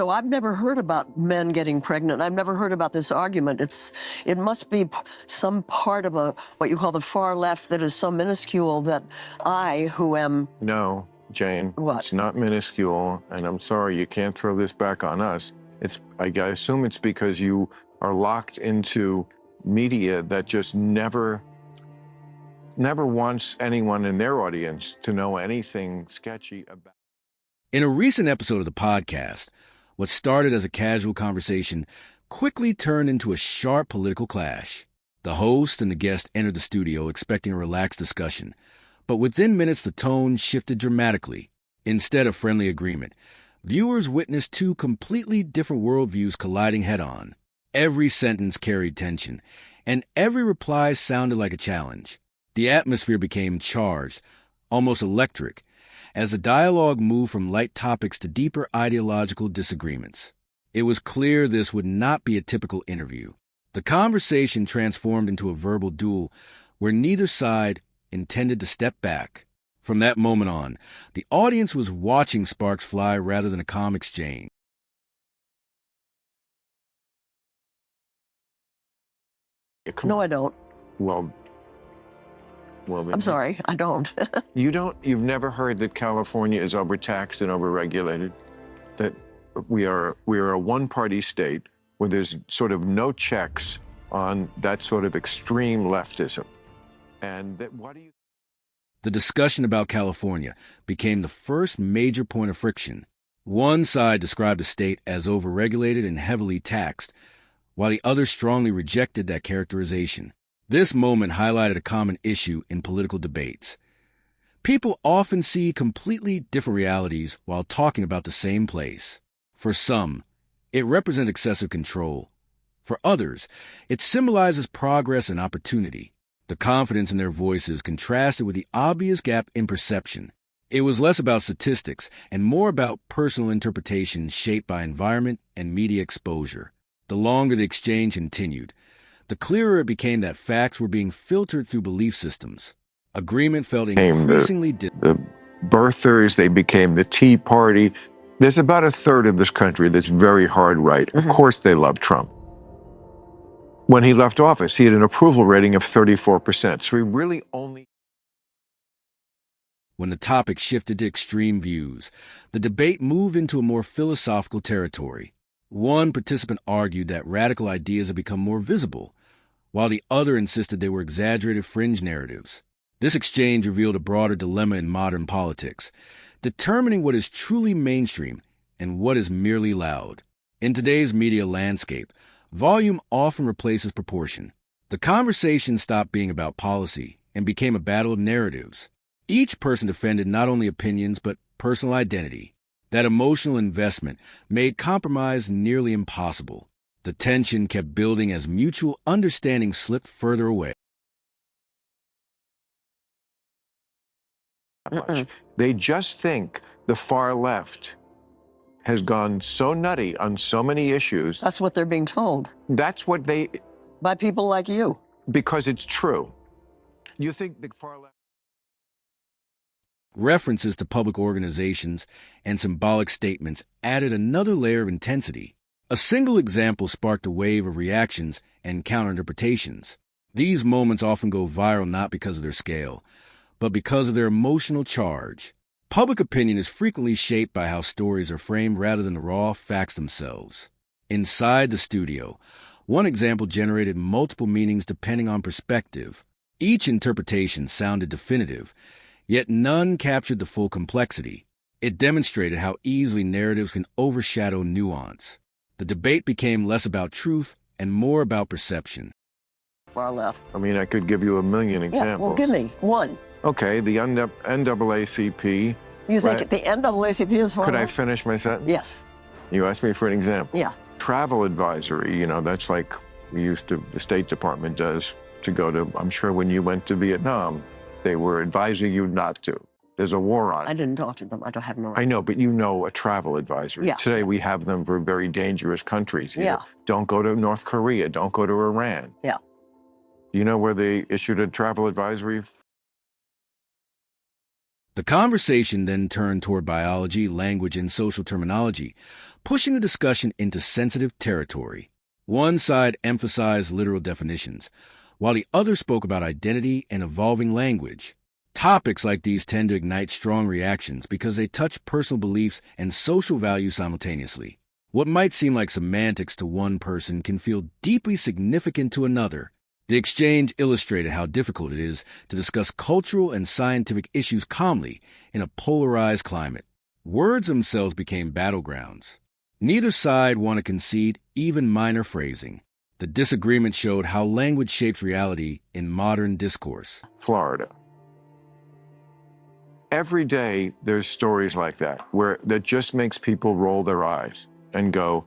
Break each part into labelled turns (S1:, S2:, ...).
S1: So I've never heard about men getting pregnant. I've never heard about this argument. It must be some part of what you call the far left that is so minuscule that I, who am...
S2: No, Jane.
S1: What?
S2: It's not minuscule, and I'm sorry, you can't throw this back on us. I assume it's because you are locked into media that just never wants anyone in their audience to know anything sketchy about.
S3: In a recent episode of the podcast, what started as a casual conversation quickly turned into a sharp political clash. The host and the guest entered the studio expecting a relaxed discussion, but within minutes the tone shifted dramatically. Instead of friendly agreement, viewers witnessed two completely different worldviews colliding head-on. Every sentence carried tension, and every reply sounded like a challenge. The atmosphere became charged, almost electric, as the dialogue moved from light topics to deeper ideological disagreements. It was clear this would not be a typical interview. The conversation transformed into a verbal duel where neither side intended to step back. From that moment on, the audience was watching sparks fly rather than a calm exchange.
S1: No, I don't.
S2: Well,
S1: I'm sorry, I don't.
S2: You've never heard that California is overtaxed and overregulated? That we are a one-party state where there's sort of no checks on that sort of extreme leftism. And
S3: The discussion about California became the first major point of friction. One side described the state as overregulated and heavily taxed, while the other strongly rejected that characterization. This moment highlighted a common issue in political debates. People often see completely different realities while talking about the same place. For some, it represents excessive control. For others, it symbolizes progress and opportunity. The confidence in their voices contrasted with the obvious gap in perception. It was less about statistics and more about personal interpretation shaped by environment and media exposure. The longer the exchange continued, the clearer it became that facts were being filtered through belief systems. Agreement felt increasingly
S2: the birthers, they became the Tea Party. There's about a third of this country that's very hard right. Of course they love Trump. When he left office, he had an approval rating of 34%. So he really only...
S3: When the topic shifted to extreme views, the debate moved into a more philosophical territory. One participant argued that radical ideas had become more visible, while the other insisted they were exaggerated fringe narratives. This exchange revealed a broader dilemma in modern politics, determining what is truly mainstream and what is merely loud. In today's media landscape, volume often replaces proportion. The conversation stopped being about policy and became a battle of narratives. Each person defended not only opinions but personal identity. That emotional investment made compromise nearly impossible. The tension kept building as mutual understanding slipped further away.
S2: They just think the far left has gone so nutty on so many issues.
S1: That's what they're being told.
S2: That's what they...
S1: By people like you.
S2: Because it's true. You think the far left...
S3: References to public organizations and symbolic statements added another layer of intensity. A single example sparked a wave of reactions and counterinterpretations. These moments often go viral not because of their scale, but because of their emotional charge. Public opinion is frequently shaped by how stories are framed rather than the raw facts themselves. Inside the studio, one example generated multiple meanings depending on perspective. Each interpretation sounded definitive, yet none captured the full complexity. It demonstrated how easily narratives can overshadow nuance. The debate became less about truth and more about perception.
S1: Far left.
S2: I mean, I could give you a million examples.
S1: Yeah, well, give me one.
S2: Okay, the NAACP.
S1: You think the NAACP is far
S2: Could I
S1: left?
S2: finish my sentence?
S1: Yes.
S2: You asked me for an example.
S1: Yeah.
S2: Travel advisory, that's like the State Department does to go to, I'm sure when you went to Vietnam, they were advising you not to. There's a war on.
S1: I didn't talk to them. I don't have no right.
S2: I know, but a travel advisory.
S1: Yeah.
S2: Today we have them for very dangerous countries.
S1: Yeah.
S2: Don't go to North Korea. Don't go to Iran.
S1: Yeah.
S2: You know where they issued a travel advisory?
S3: The conversation then turned toward biology, language, and social terminology, pushing the discussion into sensitive territory. One side emphasized literal definitions, while the other spoke about identity and evolving language. Topics like these tend to ignite strong reactions because they touch personal beliefs and social values simultaneously. What might seem like semantics to one person can feel deeply significant to another. The exchange illustrated how difficult it is to discuss cultural and scientific issues calmly in a polarized climate. Words themselves became battlegrounds. Neither side wanted to concede even minor phrasing. The disagreement showed how language shapes reality in modern discourse.
S2: Florida. Every day there's stories like that that just makes people roll their eyes and go,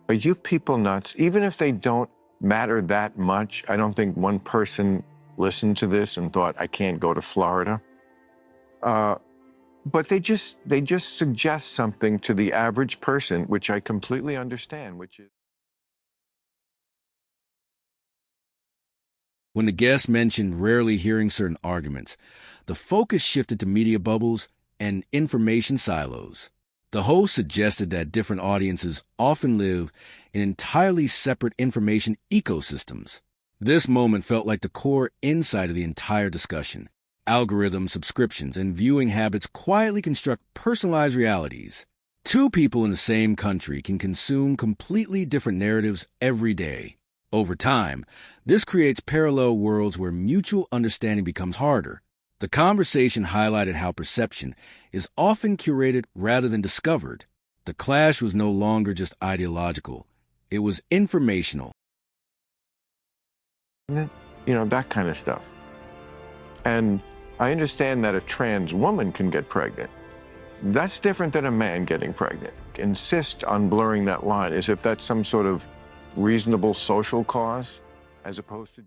S2: are you people nuts? Even if they don't matter that much, I don't think one person listened to this and thought, I can't go to Florida. But they just suggest something to the average person, which I completely understand, which is.
S3: When the guest mentioned rarely hearing certain arguments, the focus shifted to media bubbles and information silos. The host suggested that different audiences often live in entirely separate information ecosystems. This moment felt like the core insight of the entire discussion. Algorithms, subscriptions, and viewing habits quietly construct personalized realities. Two people in the same country can consume completely different narratives every day. Over time, this creates parallel worlds where mutual understanding becomes harder. The conversation highlighted how perception is often curated rather than discovered. The clash was no longer just ideological. It was informational.
S2: That kind of stuff. And I understand that a trans woman can get pregnant. That's different than a man getting pregnant. Insist on blurring that line as if that's some sort of reasonable social cause, as opposed to.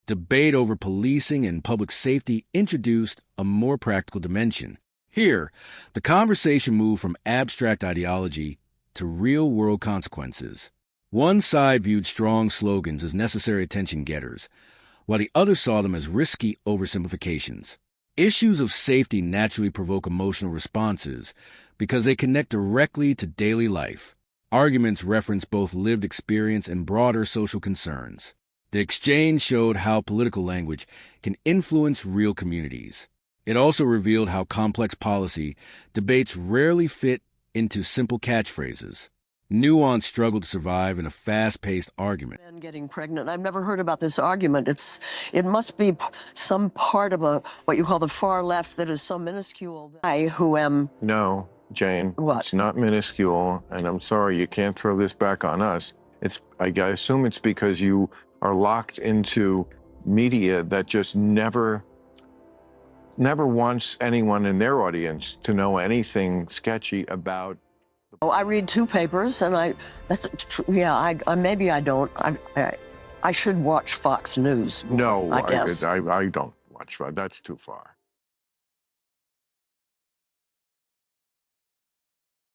S3: Debate over policing and public safety introduced a more practical dimension. Here, the conversation moved from abstract ideology to real-world consequences. One side viewed strong slogans as necessary attention-getters, while the other saw them as risky oversimplifications. Issues of safety naturally provoke emotional responses because they connect directly to daily life. Arguments reference both lived experience and broader social concerns. The exchange showed how political language can influence real communities. It also revealed how complex policy debates rarely fit into simple catchphrases. Nuance struggled to survive in a fast-paced argument.
S1: Men getting pregnant. I've never heard about this argument. It must be some part of what you call the far left that is so minuscule. I, who am...
S2: No, Jane.
S1: What?
S2: It's not minuscule, and I'm sorry, you can't throw this back on us. I assume it's because you are locked into media that just never wants anyone in their audience to know anything sketchy about.
S1: Oh, I read two papers, and maybe I don't. I should watch Fox News.
S2: No,
S1: I guess.
S2: I don't watch Fox. That's too far.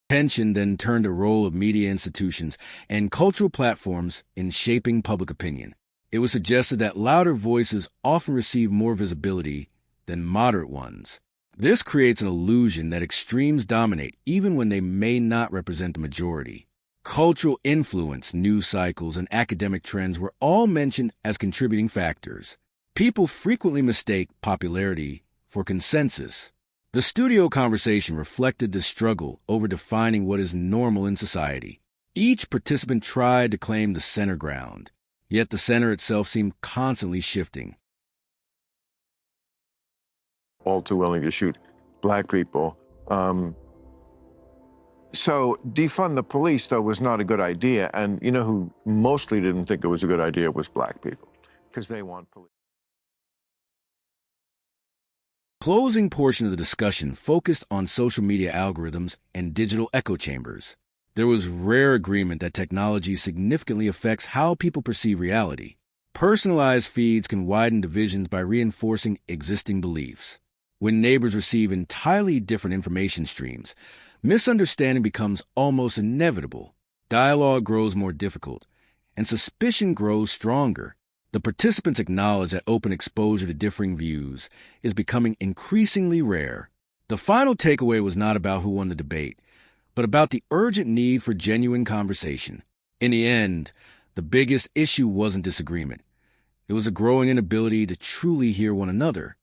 S3: Attention then turned the role of media institutions and cultural platforms in shaping public opinion. It was suggested that louder voices often receive more visibility than moderate ones. This creates an illusion that extremes dominate even when they may not represent the majority. Cultural influence, news cycles, and academic trends were all mentioned as contributing factors. People frequently mistake popularity for consensus. The studio conversation reflected the struggle over defining what is normal in society. Each participant tried to claim the center ground, yet the center itself seemed constantly shifting.
S2: All too willing to shoot black people. So defund the police, though, was not a good idea. And you know who mostly didn't think it was a good idea was black people, because they want police.
S3: Closing portion of the discussion focused on social media algorithms and digital echo chambers. There was rare agreement that technology significantly affects how people perceive reality. Personalized feeds can widen divisions by reinforcing existing beliefs. When neighbors receive entirely different information streams, misunderstanding becomes almost inevitable. Dialogue grows more difficult, and suspicion grows stronger. The participants acknowledge that open exposure to differing views is becoming increasingly rare. The final takeaway was not about who won the debate, but about the urgent need for genuine conversation. In the end, the biggest issue wasn't disagreement. It was a growing inability to truly hear one another.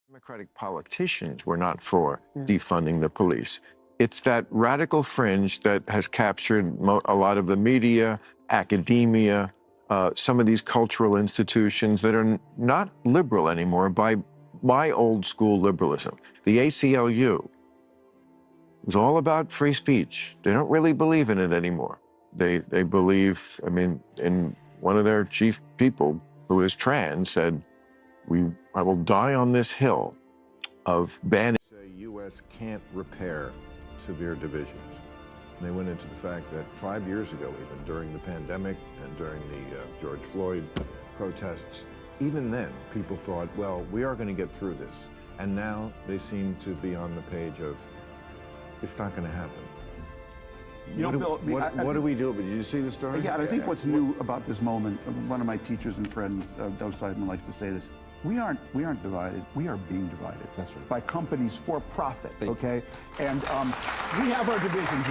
S2: Democratic politicians were not for defunding the police. It's that radical fringe that has captured a lot of the media, academia, some of these cultural institutions that are not liberal anymore by my old school liberalism. The ACLU is all about free speech. They don't really believe in it anymore. They believe, I mean, in one of their chief people who is trans said, I will die on this hill of banning. The U.S. can't repair severe divisions. And they went into the fact that 5 years ago, even during the pandemic and during the George Floyd protests, even then, people thought, well, we are going to get through this. And now they seem to be on the page of, it's not going to happen.
S4: You know, Bill,
S2: what do we do? Did you see the story?
S4: Yeah, and I think what's new about this moment, one of my teachers and friends, Doug Seidman, likes to say this, we aren't divided, we are being divided.
S5: That's right.
S4: By companies for profit, okay? And we have our divisions.